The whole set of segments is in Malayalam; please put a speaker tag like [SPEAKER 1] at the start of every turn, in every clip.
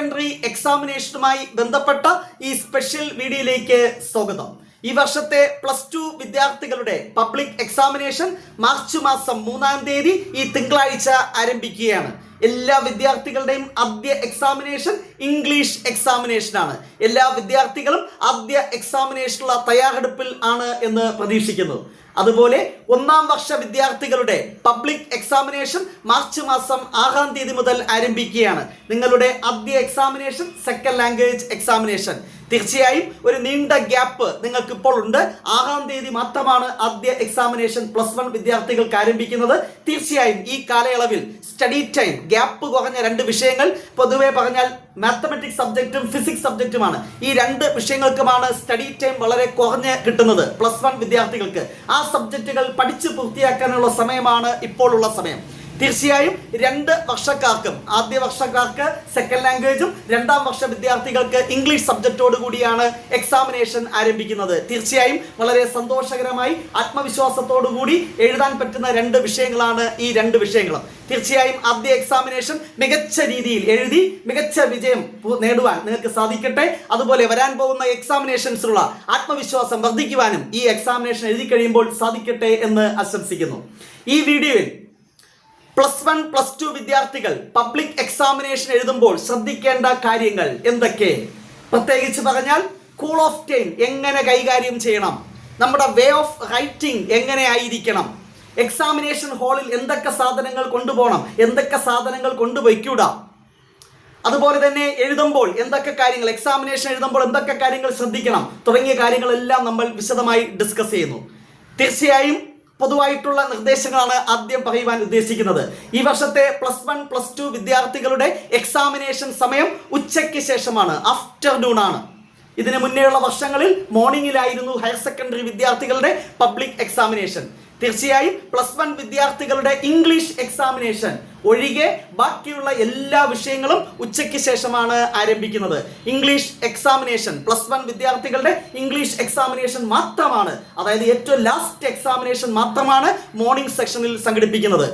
[SPEAKER 1] സെക്കൻഡറി എക്സാമിനേഷനുമായി ബന്ധപ്പെട്ട ഈ സ്പെഷ്യൽ വീഡിയോയിലേക്ക് സ്വാഗതം. ഈ വർഷത്തെ +2 വിദ്യാർത്ഥികളുടെ പബ്ലിക് എക്സാമിനേഷൻ മാർച്ച് മാസം 3-ാം തീയതി ഈ തിങ്കളാഴ്ച ആരംഭിക്കുകയാണ്. എല്ലാ വിദ്യാർത്ഥികളുടെയും ആദ്യ എക്സാമിനേഷൻ ഇംഗ്ലീഷ് എക്സാമിനേഷനാണ്. എല്ലാ വിദ്യാർത്ഥികളും ആദ്യ എക്സാമിനേഷനുള്ള തയ്യാറെടുപ്പിൽ ആണ് എന്ന് പ്രതീക്ഷിക്കുന്നു. അതുപോലെ 1-ാം വർഷ വിദ്യാർത്ഥികളുടെ പബ്ലിക് എക്സാമിനേഷൻ മാർച്ച് മാസം 6-ാം തീയതി മുതൽ ആരംഭിക്കുകയാണ്. നിങ്ങളുടെ ആദ്യ എക്സാമിനേഷൻ സെക്കൻഡ് ലാംഗ്വേജ് എക്സാമിനേഷൻ. തീർച്ചയായും ഒരു നീണ്ട ഗ്യാപ്പ് നിങ്ങൾക്ക് ഇപ്പോൾ ഉണ്ട്. 6-ാം തീയതി മാത്രമാണ് ആദ്യ എക്സാമിനേഷൻ +1 വിദ്യാർത്ഥികൾക്ക് ആരംഭിക്കുന്നത്. തീർച്ചയായും ഈ കാലയളവിൽ സ്റ്റഡി ടൈം ഗ്യാപ്പ് കുറഞ്ഞ 2 വിഷയങ്ങൾ, പൊതുവെ പറഞ്ഞാൽ മാത്തമാറ്റിക്സ് സബ്ജക്റ്റും ഫിസിക്സ് സബ്ജക്റ്റുമാണ്. ഈ 2 വിഷയങ്ങൾക്കുമാണ് സ്റ്റഡി ടൈം വളരെ കുറഞ്ഞ് കിട്ടുന്നത് +1 വിദ്യാർത്ഥികൾക്ക്. ആ സബ്ജക്റ്റുകൾ പഠിച്ചു പൂർത്തിയാക്കാനുള്ള സമയമാണ് ഇപ്പോഴുള്ള സമയം. തീർച്ചയായും 2 വർഷക്കാർക്കും, ആദ്യ വർഷക്കാർക്ക് സെക്കൻഡ് ലാംഗ്വേജും 2-ാം വർഷ വിദ്യാർത്ഥികൾക്ക് ഇംഗ്ലീഷ് സബ്ജക്റ്റോട് കൂടിയാണ് എക്സാമിനേഷൻ ആരംഭിക്കുന്നത്. തീർച്ചയായും വളരെ സന്തോഷകരമായി ആത്മവിശ്വാസത്തോടു കൂടി എഴുതാൻ പറ്റുന്ന 2 വിഷയങ്ങളാണ് ഈ 2 വിഷയങ്ങളും. തീർച്ചയായും ആദ്യ എക്സാമിനേഷൻ മികച്ച രീതിയിൽ എഴുതി മികച്ച വിജയം നേടുവാൻ നിങ്ങൾക്ക് സാധിക്കട്ടെ. അതുപോലെ വരാൻ പോകുന്ന എക്സാമിനേഷൻസിലുള്ള ആത്മവിശ്വാസം വർദ്ധിക്കുവാനും ഈ എക്സാമിനേഷൻ എഴുതി കഴിയുമ്പോൾ സാധിക്കട്ടെ എന്ന് ആശംസിക്കുന്നു. ഈ വീഡിയോയിൽ +1 +2 വിദ്യാർത്ഥികൾ പബ്ലിക് എക്സാമിനേഷൻ എഴുതുമ്പോൾ ശ്രദ്ധിക്കേണ്ട കാര്യങ്ങൾ എന്തൊക്കെ, പ്രത്യേകിച്ച് പറഞ്ഞാൽ കൂൾ ഓഫ് ടൈം എങ്ങനെ കൈകാര്യം ചെയ്യണം, നമ്മുടെ വേ ഓഫ് റൈറ്റിംഗ് എങ്ങനെ ആയിരിക്കണം, എക്സാമിനേഷൻ ഹാളിൽ എന്തൊക്കെ സാധനങ്ങൾ കൊണ്ടുപോകണം, എന്തൊക്കെ സാധനങ്ങൾ കൊണ്ടുവയ്ക്കൂടാ, അതുപോലെ തന്നെ എഴുതുമ്പോൾ എന്തൊക്കെ കാര്യങ്ങൾ, എക്സാമിനേഷൻ എഴുതുമ്പോൾ എന്തൊക്കെ കാര്യങ്ങൾ ശ്രദ്ധിക്കണം തുടങ്ങിയ കാര്യങ്ങളെല്ലാം നമ്മൾ വിശദമായി ഡിസ്കസ് ചെയ്യുന്നു. തീർച്ചയായും പൊതുവായിട്ടുള്ള നിർദ്ദേശങ്ങളാണ് ആദ്യം പറയുവാൻ ഉദ്ദേശിക്കുന്നത്. ഈ വർഷത്തെ +1 +2 വിദ്യാർത്ഥികളുടെ എക്സാമിനേഷൻ സമയം ഉച്ചയ്ക്ക് ശേഷമാണ്, ആഫ്റ്റർനൂൺ ആണ്. ഇതിന് മുന്നേയുള്ള വർഷങ്ങളിൽ മോർണിംഗിലായിരുന്നു ഹയർ സെക്കൻഡറി വിദ്യാർത്ഥികളുടെ പബ്ലിക് എക്സാമിനേഷൻ. തീർച്ചയായും +1 വിദ്യാർത്ഥികളുടെ ഇംഗ്ലീഷ് എക്സാമിനേഷൻ ഒഴികെ ബാക്കിയുള്ള എല്ലാ വിഷയങ്ങളും ഉച്ചയ്ക്ക് ശേഷമാണ് ആരംഭിക്കുന്നത്. ഇംഗ്ലീഷ് എക്സാമിനേഷൻ +1 വിദ്യാർത്ഥികളുടെ ഇംഗ്ലീഷ് എക്സാമിനേഷൻ മാത്രമാണ്, അതായത് ഏറ്റവും ലാസ്റ്റ് എക്സാമിനേഷൻ മാത്രമാണ് മോർണിംഗ് സെക്ഷനിൽ സംഘടിപ്പിക്കുന്നത്.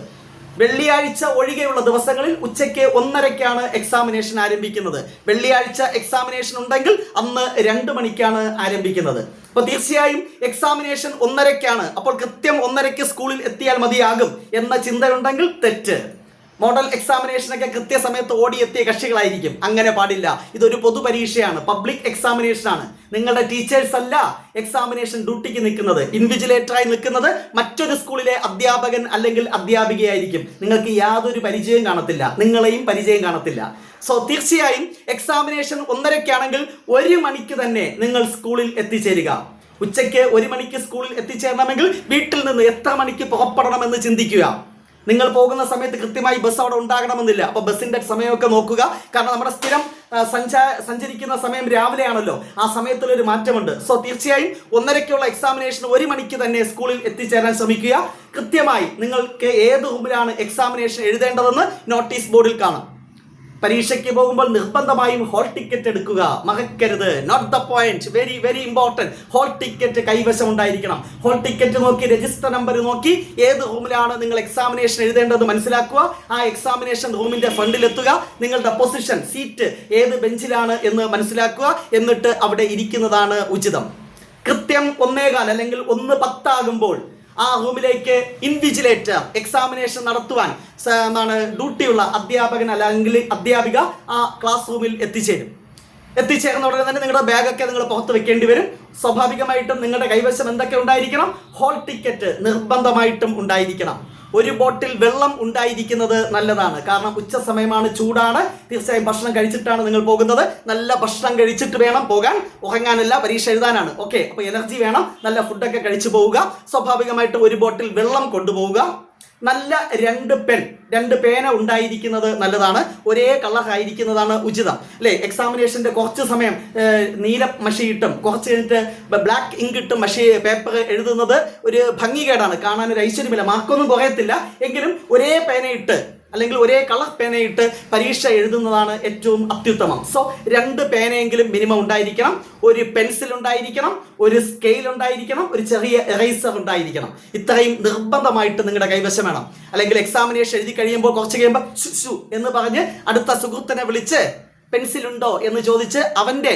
[SPEAKER 1] വെള്ളിയാഴ്ച ഒഴികെയുള്ള ദിവസങ്ങളിൽ ഉച്ചയ്ക്ക് 1:30-ക്കാണ് എക്സാമിനേഷൻ ആരംഭിക്കുന്നത്. വെള്ളിയാഴ്ച എക്സാമിനേഷൻ ഉണ്ടെങ്കിൽ അന്ന് 2 മണിക്കാണ് ആരംഭിക്കുന്നത്. അപ്പോൾ തീർച്ചയായും എക്സാമിനേഷൻ 1:30-ക്കാണ്. അപ്പോൾ കൃത്യം 1:30-ക്ക് സ്കൂളിൽ എത്തിയാൽ മതിയാകും എന്ന ചിന്തയുണ്ടെങ്കിൽ തെറ്റ്. മോഡൽ എക്സാമിനേഷനൊക്കെ കൃത്യസമയത്ത് ഓടിയെത്തിയ കക്ഷികളായിരിക്കും. അങ്ങനെ പാടില്ല. ഇതൊരു പൊതുപരീക്ഷയാണ്, പബ്ലിക് എക്സാമിനേഷനാണ്. നിങ്ങളുടെ ടീച്ചേഴ്സ് അല്ല എക്സാമിനേഷൻ ഡ്യൂട്ടിക്ക് നിൽക്കുന്നത്. ഇൻവിജിലേറ്ററായി നിൽക്കുന്നത് മറ്റൊരു സ്കൂളിലെ അധ്യാപകൻ അല്ലെങ്കിൽ അധ്യാപികയായിരിക്കും. നിങ്ങൾക്ക് യാതൊരു പരിചയം കാണത്തില്ല, നിങ്ങളെയും പരിചയം കാണത്തില്ല. സോ തീർച്ചയായും എക്സാമിനേഷൻ 1:30-ക്കാണെങ്കിൽ 1 മണിക്ക് തന്നെ നിങ്ങൾ സ്കൂളിൽ എത്തിച്ചേരുക. ഉച്ചയ്ക്ക് 1 മണിക്ക് സ്കൂളിൽ എത്തിച്ചേരണമെങ്കിൽ വീട്ടിൽ നിന്ന് എത്ര മണിക്ക് പുറപ്പെടണമെന്ന് ചിന്തിക്കുക. നിങ്ങൾ പോകുന്ന സമയത്ത് കൃത്യമായി ബസ് അവിടെ ഉണ്ടാകണമെന്നില്ല. അപ്പോൾ ബസ്സിന്റെ സമയമൊക്കെ നോക്കുക. കാരണം നമ്മുടെ സ്ഥിരം സഞ്ചരിക്കുന്ന സമയം രാവിലെയാണല്ലോ, ആ സമയത്തിലൊരു മാറ്റമുണ്ട്. സോ തീർച്ചയായും 1:30-ക്കുള്ള എക്സാമിനേഷൻ 1 മണിക്ക് തന്നെ സ്കൂളിൽ എത്തിച്ചേരാൻ ശ്രമിക്കുക. കൃത്യമായി നിങ്ങൾക്ക് ഏത് റൂമിലാണ് എക്സാമിനേഷൻ എഴുതേണ്ടതെന്ന് നോട്ടീസ് ബോർഡിൽ കാണാം. പരീക്ഷയ്ക്ക് പോകുമ്പോൾ നിർബന്ധമായും ഹോൾ ടിക്കറ്റ് എടുക്കുക, മറക്കരുത്. Note the point, very very important. Hall ticket കൈവശം ഉണ്ടായിരിക്കണം. ഹോൾ ടിക്കറ്റ് നോക്കി രജിസ്റ്റർ നമ്പർ നോക്കി ഏത് റൂമിലാണ് നിങ്ങൾ എക്സാമിനേഷൻ എഴുതേണ്ടത് മനസ്സിലാക്കുക. ആ എക്സാമിനേഷൻ റൂമിന്റെ ഫ്രണ്ടിലെത്തുക. നിങ്ങളുടെ പൊസിഷൻ, സീറ്റ് ഏത് ബെഞ്ചിലാണ് എന്ന് മനസ്സിലാക്കുക. എന്നിട്ട് അവിടെ ഇരിക്കുന്നതാണ് ഉചിതം. കൃത്യം 1:15 അല്ലെങ്കിൽ 1:10 ആകുമ്പോൾ ആ റൂമിലേക്ക് ഇൻവിജിലേറ്റർ എക്സാമിനേഷൻ നടത്തുവാൻ ഡ്യൂട്ടിയുള്ള അധ്യാപകൻ അല്ലെങ്കിൽ അധ്യാപിക ആ ക്ലാസ് റൂമിൽ എത്തിച്ചേർന്ന ഉടനെ തന്നെ നിങ്ങളുടെ ബാഗൊക്കെ നിങ്ങൾ പുറത്ത് വെക്കേണ്ടി വരും. സ്വാഭാവികമായിട്ടും നിങ്ങളുടെ കൈവശം എന്തൊക്കെ ഉണ്ടായിരിക്കണം? ഹോൾ ടിക്കറ്റ് നിർബന്ധമായിട്ടും ഉണ്ടായിരിക്കണം. 1 ബോട്ടിൽ വെള്ളം ഉണ്ടായിരിക്കുന്നത് നല്ലതാണ്. കാരണം ഉച്ച സമയമാണ്, ചൂടാണ്. തീർച്ചയായും ഭക്ഷണം കഴിച്ചിട്ടാണ് നിങ്ങൾ പോകുന്നത്. നല്ല ഭക്ഷണം കഴിച്ചിട്ട് വേണം പോകാൻ. ഉറങ്ങാനല്ല, പരീക്ഷ എഴുതാനാണ്. ഓക്കെ, അപ്പോൾ എനർജി വേണം. നല്ല ഫുഡൊക്കെ കഴിച്ചു പോവുക. സ്വാഭാവികമായിട്ട് 1 ബോട്ടിൽ വെള്ളം കൊണ്ടുപോവുക. നല്ല 2 പേന ഉണ്ടായിരിക്കുന്നത് നല്ലതാണ്. ഒരേ കളർ ആയിരിക്കുന്നതാണ് ഉചിതം, അല്ലേ? എക്സാമിനേഷന്റെ കുറച്ച് സമയം നീല മഷിയിട്ടും കുറച്ച് കഴിഞ്ഞിട്ട് ബ്ലാക്ക് ഇങ്ക് ഇട്ടും പേപ്പർ എഴുതുന്നത് ഒരു ഭംഗികേടാണ്, കാണാൻ ഒരു ഐശ്വര്യമില്ല. മാർക്കൊന്നും കുറയത്തില്ല. എങ്കിലും ഒരേ പേനയിട്ട് അല്ലെങ്കിൽ ഒരേ കളർ പേനയിട്ട് പരീക്ഷ എഴുതുന്നതാണ് ഏറ്റവും അത്യുത്തമം. സോ 2 പേനയെങ്കിലും മിനിമം ഉണ്ടായിരിക്കണം. ഒരു പെൻസിൽ ഉണ്ടായിരിക്കണം, ഒരു സ്കെയിൽ ഉണ്ടായിരിക്കണം, ഒരു ചെറിയ എറേസർ ഉണ്ടായിരിക്കണം. ഇത്രയും നിർബന്ധമായിട്ട് നിങ്ങളുടെ കൈവശം വേണം. അല്ലെങ്കിൽ എക്സാമിനേഷൻ എഴുതി കഴിയുമ്പോൾ കുറച്ച് കഴിയുമ്പോൾ എന്ന് പറഞ്ഞ് അടുത്ത സുഹൃത്തിനെ വിളിച്ച് പെൻസിലുണ്ടോ എന്ന് ചോദിച്ച് അവന്റെ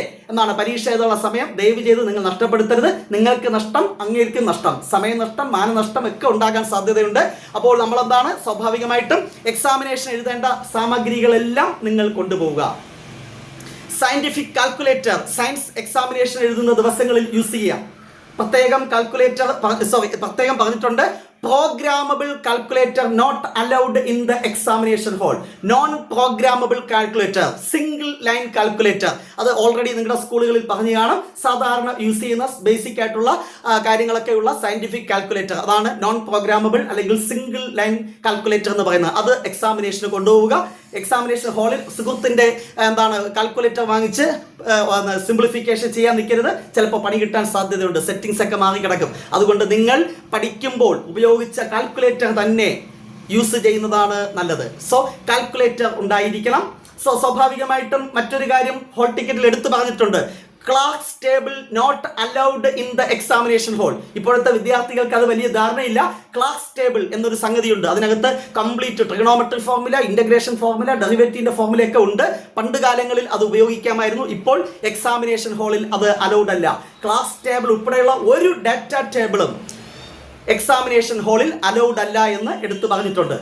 [SPEAKER 1] പരീക്ഷ എഴുതാനുള്ള സമയം ദയവ് ചെയ്ത് നിങ്ങൾ നഷ്ടപ്പെടുത്തരുത്. നിങ്ങൾക്ക് നഷ്ടം, അങ്ങേർക്കും നഷ്ടം, സമയനഷ്ടം, മാനനഷ്ടം ഒക്കെ ഉണ്ടാകാൻ സാധ്യതയുണ്ട്. അപ്പോൾ നമ്മൾ സ്വാഭാവികമായിട്ടും എക്സാമിനേഷൻ എഴുതേണ്ട സാമഗ്രികളെല്ലാം നിങ്ങൾ കൊണ്ടുപോവുക. സയന്റിഫിക് കാൽക്കുലേറ്റർ സയൻസ് എക്സാമിനേഷൻ എഴുതുന്ന ദിവസങ്ങളിൽ യൂസ് ചെയ്യാം. പ്രത്യേകം പറഞ്ഞിട്ടുണ്ട്, programmable calculator not allowed in the examination hall. Non programmable calculator, single line calculator, അത് ഓൾറെഡി നിങ്ങളുടെ സ്കൂളുകളിൽ പറഞ്ഞു കാണും. സാധാരണ യൂസ് ചെയ്യുന്ന ബേസിക് ആയിട്ടുള്ള കാര്യങ്ങളൊക്കെയുള്ള സയന്റിഫിക് കാൽക്കുലേറ്റർ, അതാണ് നോൺ പ്രോഗ്രാമബിൾ അല്ലെങ്കിൽ സിംഗിൾ ലൈൻ കാൽക്കുലേറ്റർ എന്ന് പറയുന്നത്. അത് എക്സാമിനേഷന് കൊണ്ടുപോവുക. എക്സാമിനേഷൻ ഹാളിൽ സുഹൃത്തിന്റെ കാൽക്കുലേറ്റർ വാങ്ങിച്ച് സിംപ്ലിഫിക്കേഷൻ ചെയ്യാൻ നിൽക്കരുത്. ചിലപ്പോൾ പണി കിട്ടാൻ സാധ്യതയുണ്ട്, സെറ്റിംഗ്സ് ഒക്കെ മാറി കിടക്കും. അതുകൊണ്ട് നിങ്ങൾ പഠിക്കുമ്പോൾ ഉപയോഗിച്ച കാൽക്കുലേറ്റർ തന്നെ യൂസ് ചെയ്യുന്നതാണ് നല്ലത്. സോ കാൽക്കുലേറ്റർ ഉണ്ടായിരിക്കണം. സോ സ്വാഭാവികമായിട്ടും മറ്റൊരു കാര്യം ഹോൾ ടിക്കറ്റിൽ എടുത്തു പറഞ്ഞിട്ടുണ്ട്, class table not allowed in the examination hall. ഇപ്പോഴത്തെ വിദ്യാർത്ഥികൾക്ക് അത് വലിയ ധാരണയില്ല. ക്ലാസ് ടേബിൾ എന്നൊരു സംഗതിയുണ്ട്. അതിനകത്ത് complete trigonometric formula, integration formula, ഡെറിവേറ്റീവിന്റെ ഫോർമുല ഒക്കെ ഉണ്ട്. പണ്ട് കാലങ്ങളിൽ അത് ഉപയോഗിക്കാമായിരുന്നു. ഇപ്പോൾ എക്സാമിനേഷൻ ഹാളിൽ അത് അലൗഡ് അല്ല. ക്ലാസ് ടേബിൾ ഉൾപ്പെടെയുള്ള ഒരു ഡാറ്റ ടേബിളും എക്സാമിനേഷൻ ഹാളിൽ അലൗഡ് അല്ല എന്ന് എടുത്തു പറഞ്ഞിട്ടുണ്ട്.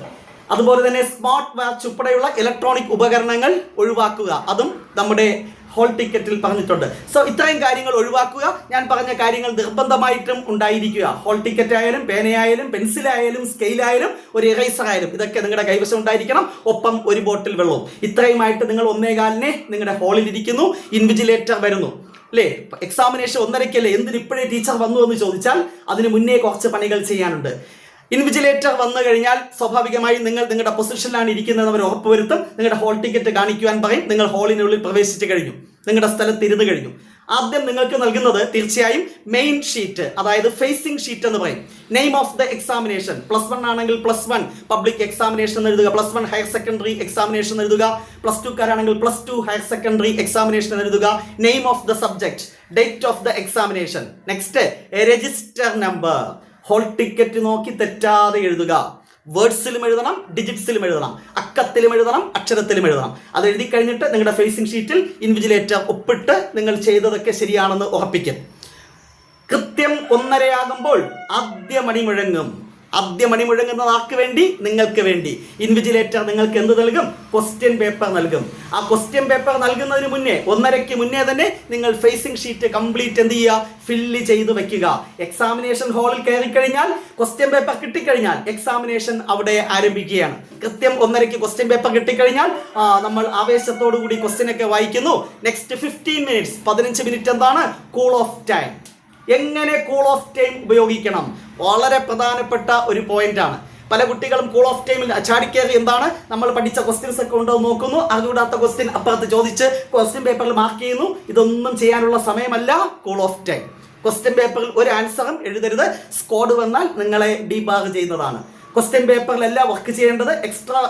[SPEAKER 1] അതുപോലെ തന്നെ സ്മാർട്ട് വാച്ച് ഉൾപ്പെടെയുള്ള ഇലക്ട്രോണിക് ഉപകരണങ്ങൾ ഒഴിവാക്കുക, അതും നമ്മുടെ ഹോൾ ടിക്കറ്റിൽ പറഞ്ഞിട്ടുണ്ട്. സോ ഇത്രയും കാര്യങ്ങൾ ഒഴിവാക്കുക. ഞാൻ പറഞ്ഞ കാര്യങ്ങൾ നിർബന്ധമായിട്ടും ഉണ്ടായിരിക്കുക. ഹോൾ ടിക്കറ്റ് ആയാലും, പേനയായാലും, പെൻസിലായാലും, സ്കെയിലായാലും, ഒരു ഇറേസർ ആയാലും ഇതൊക്കെ നിങ്ങളുടെ കൈവശം ഉണ്ടായിരിക്കണം. ഒപ്പം ഒരു ബോട്ടിൽ വെള്ളവും. ഇത്രയുമായിട്ട് നിങ്ങൾ 1:15 നിങ്ങളുടെ ഹാളിൽ ഇരിക്കുന്നു. ഇൻവിജിലേറ്റർ വരുന്നു അല്ലേ? എക്സാമിനേഷൻ 1:30 എന്തിന് ഇപ്പോഴേ ടീച്ചർ വന്നു എന്ന് ചോദിച്ചാൽ അതിന് മുന്നേ കുറച്ച് പണികൾ ചെയ്യാനുണ്ട്. ഇൻവിജിലേറ്റർ വന്നു കഴിഞ്ഞാൽ സ്വാഭാവികമായും നിങ്ങൾ നിങ്ങളുടെ പൊസിഷനിലാണ് ഇരിക്കുന്നതെന്ന് അവർ ഉറപ്പുവരുത്തും. നിങ്ങളുടെ ഹോൾ ടിക്കറ്റ് കാണിക്കുവാൻ പറയും. നിങ്ങൾ ഹാളിനുള്ളിൽ പ്രവേശിച്ചു കഴിഞ്ഞു, നിങ്ങളുടെ സ്ഥലത്ത് ഇരുന്ന് കഴിഞ്ഞു. ആദ്യം നിങ്ങൾക്ക് നൽകുന്നത് തീർച്ചയായും മെയിൻ ഷീറ്റ്, അതായത് ഫേസിംഗ് ഷീറ്റ് എന്ന് പറയും. നെയിം ഓഫ് ദ എക്സാമിനേഷൻ, +1 ആണെങ്കിൽ +1 പബ്ലിക് എക്സാമിനേഷൻ എന്ന് എഴുതുക, +1 ഹയർ സെക്കൻഡറി എക്സാമിനേഷൻ എന്ന് എഴുതുക, +2 കാരാണെങ്കിൽ +2 ഹയർ സെക്കൻഡറി എക്സാമിനേഷൻ എന്ന് എഴുതുക. Name of the subject, date of the examination, next register number. Whole ticket നോക്കി തെറ്റാതെ എഴുതുക. വേർഡ്സിലും എഴുതണം, ഡിജിറ്റ്സിലും എഴുതണം, അക്കത്തിലും എഴുതണം, അക്ഷരത്തിലും എഴുതണം. അത് എഴുതി കഴിഞ്ഞിട്ട് നിങ്ങളുടെ ഫേസിംഗ് ഷീറ്റിൽ ഇൻവിജിലേറ്റർ ഒപ്പിട്ട് നിങ്ങൾ ചെയ്തതൊക്കെ ശരിയാണെന്ന് ഉറപ്പിക്കും. കൃത്യം 1:30 ആകുമ്പോൾ ആദ്യ മണി മുഴങ്ങും. ആദ്യ മണി മുഴങ്ങുന്നത് ആർക്ക് വേണ്ടി? നിങ്ങൾക്ക് വേണ്ടി. ഇൻവിജിലേറ്റർ നിങ്ങൾക്ക് എന്ത് നൽകും? ക്വസ്റ്റ്യൻ പേപ്പർ നൽകും. ആ ക്വസ്റ്റ്യൻ പേപ്പർ നൽകുന്നതിന് മുന്നേ 1:30 മുന്നേ തന്നെ നിങ്ങൾ ഫേസിംഗ് ഷീറ്റ് കംപ്ലീറ്റ് എന്ത് ചെയ്യുക? ഫില്ല് ചെയ്ത് വെക്കുക. എക്സാമിനേഷൻ ഹാളിൽ കയറി കഴിഞ്ഞാൽ, ക്വസ്റ്റ്യൻ പേപ്പർ കിട്ടിക്കഴിഞ്ഞാൽ എക്സാമിനേഷൻ അവിടെ ആരംഭിക്കുകയാണ്. കൃത്യം 1:30 ക്വസ്റ്റ്യൻ പേപ്പർ കിട്ടിക്കഴിഞ്ഞാൽ നമ്മൾ ആവേശത്തോടു കൂടി ക്വസ്റ്റ്യൻ ഒക്കെ വായിക്കുന്നു. നെക്സ്റ്റ് 15 മിനിറ്റ്സ്, 15 മിനിറ്റ് എന്താണ്? Cool off time. എങ്ങനെ കൂൾ ഓഫ് ടൈം ഉപയോഗിക്കണം? വളരെ പ്രധാനപ്പെട്ട ഒരു പോയിന്റ് ആണ്. പല കുട്ടികളും കൂൾ ഓഫ് ടൈമിൽ ചാടിക്കയറി നമ്മൾ പഠിച്ച ക്വസ്റ്റ്യൻസ് ഒക്കെ ഉണ്ടോ നോക്കുന്നു, അറിഞ്ഞൂടാത്ത ക്വസ്റ്റ്യൻ അപ്പുറത്ത് ചോദിച്ച് ക്വസ്റ്റ്യൻ പേപ്പറിൽ മാർക്ക് ചെയ്യുന്നു. ഇതൊന്നും ചെയ്യാനുള്ള സമയമല്ല കൂൾ ഓഫ് ടൈം. ക്വസ്റ്റ്യൻ പേപ്പറിൽ ഒരു ആൻസറും എഴുതരുത്. സ്കോഡ് വന്നാൽ നിങ്ങളെ ഡീബാർ ചെയ്യുന്നതാണ്. ക്വസ്റ്റ്യൻ പേപ്പറിലല്ല വർക്ക് ചെയ്യേണ്ടത്. എക്സ്ട്രാ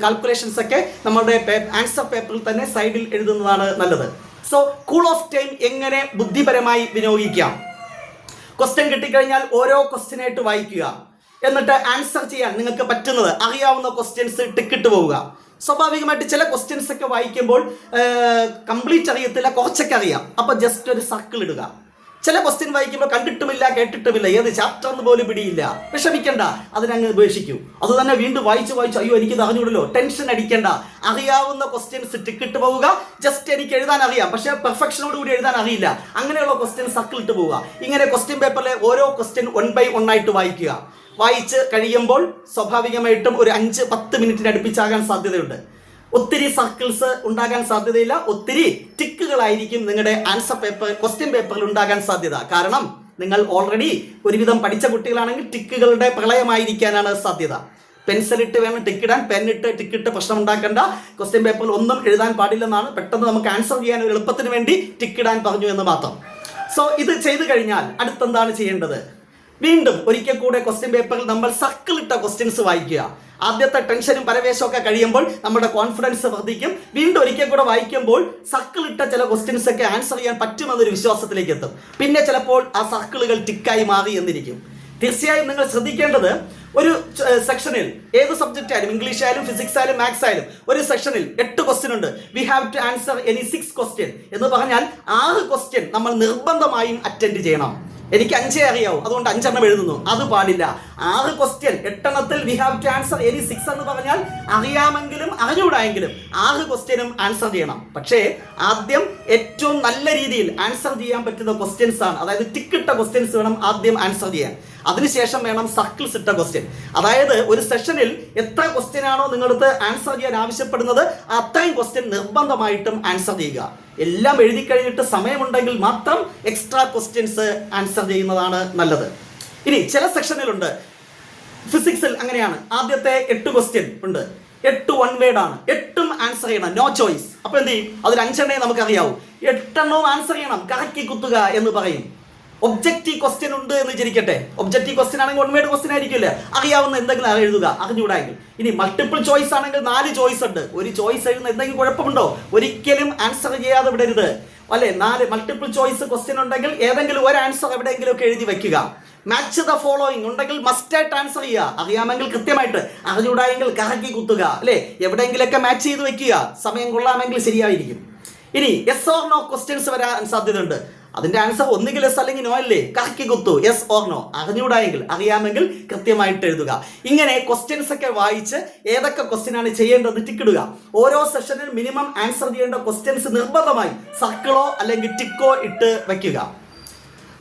[SPEAKER 1] കാൽക്കുലേഷൻസ് ഒക്കെ നമ്മളുടെ ആൻസർ പേപ്പറിൽ തന്നെ സൈഡിൽ എഴുതുന്നതാണ് നല്ലത്. സോ കൂൾ ഓഫ് ടൈം എങ്ങനെ ബുദ്ധിപരമായി വിനിയോഗിക്കാം? ക്വസ്റ്റ്യൻ കിട്ടിക്കഴിഞ്ഞാൽ ഓരോ ക്വസ്റ്റ്യനായിട്ട് വായിക്കുക. എന്നിട്ട് ആൻസർ ചെയ്യാൻ നിങ്ങൾക്ക് പറ്റുന്നത്, അറിയാവുന്ന ക്വസ്റ്റ്യൻസ് ടിക്കിട്ട് പോവുക. സ്വാഭാവികമായിട്ട് ചില ക്വസ്റ്റ്യൻസ് ഒക്കെ വായിക്കുമ്പോൾ കംപ്ലീറ്റ് അറിയത്തില്ല, കുറച്ചൊക്കെ അറിയാം. അപ്പോൾ ജസ്റ്റ് ഒരു സർക്കിൾ ഇടുക. ചില ക്വസ്റ്റ്യൻ വായിക്കുമ്പോൾ കണ്ടിട്ടുമില്ല, കേട്ടിട്ടുമില്ല, ഏത് ചാപ്റ്റർ എന്ന് പോലും പിടിയില്ല. വിഷമിക്കണ്ട, അതിനങ്ങ് ഉപേക്ഷിക്കൂ. അത് തന്നെ വീണ്ടും വായിച്ച് അയ്യോ എനിക്കിത് അറിഞ്ഞൂടല്ലോ, ടെൻഷൻ അടിക്കേണ്ട. അറിയാവുന്ന ക്വസ്റ്റ്യൻസ് ടിക്കിട്ട് പോവുക. ജസ്റ്റ് എനിക്ക് എഴുതാൻ അറിയാം, പക്ഷേ പെർഫെക്ഷനോട് കൂടി എഴുതാൻ അറിയില്ല. അങ്ങനെയുള്ള ക്വസ്റ്റ്യൻ സർക്കിൾ ഇട്ട് പോവുക. ഇങ്ങനെ ക്വസ്റ്റ്യൻ പേപ്പറിലെ ഓരോ ക്വസ്റ്റ്യൻ 1 by 1 ആയിട്ട് വായിക്കുക. വായിച്ച് കഴിയുമ്പോൾ സ്വാഭാവികമായിട്ടും ഒരു 5-10 മിനിറ്റിന് അടുപ്പിച്ചാകാൻ സാധ്യതയുണ്ട്. ഒത്തിരി സർക്കിൾസ് ഉണ്ടാകാൻ സാധ്യതയില്ല. ഒത്തിരി ടിക്കുകളായിരിക്കും നിങ്ങളുടെ ആൻസർ പേപ്പർ, ക്വസ്റ്റ്യൻ പേപ്പറിൽ ഉണ്ടാകാൻ സാധ്യത. കാരണം നിങ്ങൾ ഓൾറെഡി ഒരുവിധം പഠിച്ച കുട്ടികളാണെങ്കിൽ ടിക്കുകളുടെ പ്രളയമായിരിക്കാനാണ് സാധ്യത. പെൻസിലിട്ട് വേണം ടിക്കിടാൻ, പെന്നിട്ട് ടിക്കിട്ട് പ്രശ്നം ഉണ്ടാക്കേണ്ട. ക്വസ്റ്റ്യൻ പേപ്പറിൽ ഒന്നും എഴുതാൻ പാടില്ലെന്നാണ്. പെട്ടെന്ന് നമുക്ക് ആൻസർ ചെയ്യാൻ ഒരു എളുപ്പത്തിന് വേണ്ടി ടിക്കിടാൻ പറഞ്ഞു എന്ന് മാത്രം. സോ ഇത് ചെയ്തു കഴിഞ്ഞാൽ അടുത്തെന്താണ് ചെയ്യേണ്ടത്? വീണ്ടും ഒരിക്കൽ കൂടെ ക്വസ്റ്റ്യൻ പേപ്പറിൽ നമ്മൾ സർക്കിൾ ഇട്ട ക്വസ്റ്റ്യൻസ് വായിക്കുക. ആദ്യത്തെ ടെൻഷനും പരവേശവും ഒക്കെ കഴിയുമ്പോൾ നമ്മുടെ കോൺഫിഡൻസ് വർദ്ധിക്കും. വീണ്ടും ഒരിക്കൽ കൂടെ വായിക്കുമ്പോൾ സർക്കിൾ ഇട്ട ചില ക്വസ്റ്റ്യൻസ് ഒക്കെ ആൻസർ ചെയ്യാൻ പറ്റുമെന്നൊരു വിശ്വാസത്തിലേക്ക് എത്തും. പിന്നെ ചിലപ്പോൾ ആ സർക്കിളുകൾ ടിക്കായി മാറി എന്നിരിക്കും. തീർച്ചയായും നിങ്ങൾ ശ്രദ്ധിക്കേണ്ടത്, ഒരു സെക്ഷനിൽ ഏത് സബ്ജക്റ്റ് ആയാലും, ഇംഗ്ലീഷ് ആയാലും ഫിസിക്സ് ആയാലും മാത്സ് ആയാലും, ഒരു സെക്ഷനിൽ 8 ക്വസ്റ്റ്യൻ ഉണ്ട്. We have to answer any 6 question എന്ന് പറഞ്ഞാൽ 6 ക്വസ്റ്റ്യൻ നമ്മൾ നിർബന്ധമായും അറ്റൻഡ് ചെയ്യണം. എനിക്ക് 5 അറിയാവൂ, അതുകൊണ്ട് 5 എണ്ണം എഴുതുന്നു, അത് പാടില്ല. 6 ക്വസ്റ്റ്യൻ, 8 എണ്ണത്തിൽ we have to answer any 6 എന്ന് പറഞ്ഞാൽ അറിയാമെങ്കിലും അറിഞ്ഞൂടായെങ്കിലും 6 ക്വസ്റ്റ്യനും ആൻസർ ചെയ്യണം. പക്ഷേ ആദ്യം ഏറ്റവും നല്ല രീതിയിൽ ആൻസർ ചെയ്യാൻ പറ്റുന്ന ക്വസ്റ്റ്യൻസ് ആണ്, അതായത് ടിക്കിട്ട ക്വസ്റ്റ്യൻസ് വേണം ആദ്യം ആൻസർ ചെയ്യാൻ. അതിനുശേഷം വേണം സർക്കിൾസ് ഇട്ട ക്വസ്റ്റ്യൻ. അതായത് ഒരു സെഷനിൽ എത്ര ക്വസ്റ്റ്യൻ ആണോ നിങ്ങളടുത്ത് ആൻസർ ചെയ്യാൻ ആവശ്യപ്പെടുന്നത് അത്രയും ക്വസ്റ്റ്യൻ നിർബന്ധമായിട്ടും ആൻസർ ചെയ്യുക. എല്ലാം എഴുതി കഴിഞ്ഞിട്ട് സമയമുണ്ടെങ്കിൽ മാത്രം എക്സ്ട്രാ ക്വസ്റ്റ്യൻസ് ആൻസർ ചെയ്യുന്നതാണ് നല്ലത്. ഇനി ചില സെക്ഷനിലുണ്ട്, ഫിസിക്സിൽ അങ്ങനെയാണ്, ആദ്യത്തെ 8 ക്വസ്റ്റ്യൻ ഉണ്ട്, 8 വൺ വേർഡ് ആണ്, 8ഉം ആൻസർ ചെയ്യണം, നോ ചോയ്സ്. അപ്പൊ എന്ത് ചെയ്യും? അതിൽ 5 എണ്ണേ നമുക്ക് അറിയാവൂ, 8 എണ്ണവും ആൻസർ ചെയ്യണം, കറക്കി കുത്തുക എന്ന് പറയും. ഒബ്ജക്റ്റീവ് ക്വസ്റ്റ്യൻ ഉണ്ട് എന്ന് വിചാരിക്കട്ടെ, ഒബ്ജക്റ്റീവ് ക്വസ്റ്റ്യൻ ആണെങ്കിൽ വൺ വേർഡ് ക്വസ്റ്റ്യൻ ആയിരിക്കില്ല, അറിയാവുന്ന എന്തെങ്കിലും എഴുതുക, അറിഞ്ഞൂടായെങ്കിൽ. ഇനി മൾട്ടിപ്പിൾ ചോയ്സ് ആണെങ്കിൽ 4 ചോയ്സ് ഉണ്ട്, ഒരു ചോയ്സ് എഴുതുന്ന എന്തെങ്കിലും കുഴപ്പമുണ്ടോ? ഒരിക്കലും ആൻസർ ചെയ്യാതെ വിടരുത്, അല്ലെ? 4 മൾട്ടിപ്പിൾ ചോയ്സ് ക്വസ്റ്റ്യൻ ഉണ്ടെങ്കിൽ ഏതെങ്കിലും ഒരു ആൻസർ എവിടെയെങ്കിലും ഒക്കെ എഴുതി വെക്കുക. മാച്ച് ദ ഫോളോയിങ് ഉണ്ടെങ്കിൽ മസ്റ്റായിട്ട് ആൻസർ ചെയ്യുക, അറിയാമെങ്കിൽ കൃത്യമായിട്ട്, അറിഞ്ഞൂടായെങ്കിൽ കറക്കി കുത്തുക, അല്ലെ? എവിടെയെങ്കിലൊക്കെ മാച്ച് ചെയ്ത് വെക്കുക, സമയം കൊള്ളാമെങ്കിൽ ശരിയായിരിക്കും. ഇനി യെസ് ഓർ നോ ക്വസ്റ്റ്യൻസ് വരാൻ സാധ്യതയുണ്ട്. അതിന്റെ ആൻസർ ഒന്നുകിൽ എസ് അല്ലെങ്കിൽ നോ അല്ലേ, കറക്കി കുത്തു, യെസ് ഓർ നോ. അറിഞ്ഞൂടായെങ്കിൽ, അറിയാമെങ്കിൽ കൃത്യമായിട്ട് എഴുതുക. ഇങ്ങനെ ക്വസ്റ്റ്യൻസ് ഒക്കെ വായിച്ച് ഏതൊക്കെ ക്വസ്റ്റ്യൻ ആണ് ചെയ്യേണ്ടത് ടിക്കിടുക. ഓരോ സെഷനിൽ മിനിമം ആൻസർ ചെയ്യേണ്ട ക്വസ്റ്റ്യൻസ് നിർബന്ധമായി സർക്കിളോ അല്ലെങ്കിൽ ടിക്കോ ഇട്ട് വയ്ക്കുക.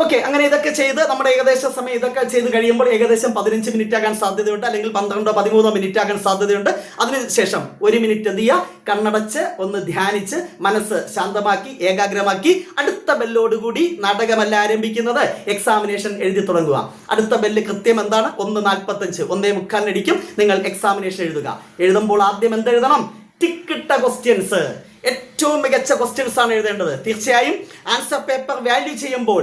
[SPEAKER 1] ഓക്കെ, അങ്ങനെ ഇതൊക്കെ ചെയ്ത് നമ്മുടെ ഏകദേശ സമയം ഇതൊക്കെ ചെയ്ത് കഴിയുമ്പോൾ ഏകദേശം 15 മിനിറ്റ് ആകാൻ സാധ്യതയുണ്ട്, അല്ലെങ്കിൽ 12-13 മിനിറ്റ് ആകാൻ സാധ്യതയുണ്ട്. അതിനുശേഷം 1 മിനിറ്റ് എന്ത് ചെയ്യുക, കണ്ണടച്ച് ഒന്ന് ധ്യാനിച്ച് മനസ്സ് ശാന്തമാക്കി ഏകാഗ്രമാക്കി അടുത്ത ബെല്ലോടുകൂടി നാടകമല്ല ആരംഭിക്കുന്നത്, എക്സാമിനേഷൻ എഴുതി തുടങ്ങുക. അടുത്ത ബെല്ല് കൃത്യം എന്താണ്? 1:45, 1:45 അടിക്കും നിങ്ങൾ എക്സാമിനേഷൻ എഴുതുക. എഴുതുമ്പോൾ ആദ്യം എന്തെഴുതണം? ടിക്കിട്ട ക്വസ്റ്റ്യൻസ്, ഏറ്റവും മികച്ച ക്വസ്റ്റ്യൻസ് ആണ് എഴുതേണ്ടത്. തീർച്ചയായും ആൻസർ പേപ്പർ വാല്യൂ ചെയ്യുമ്പോൾ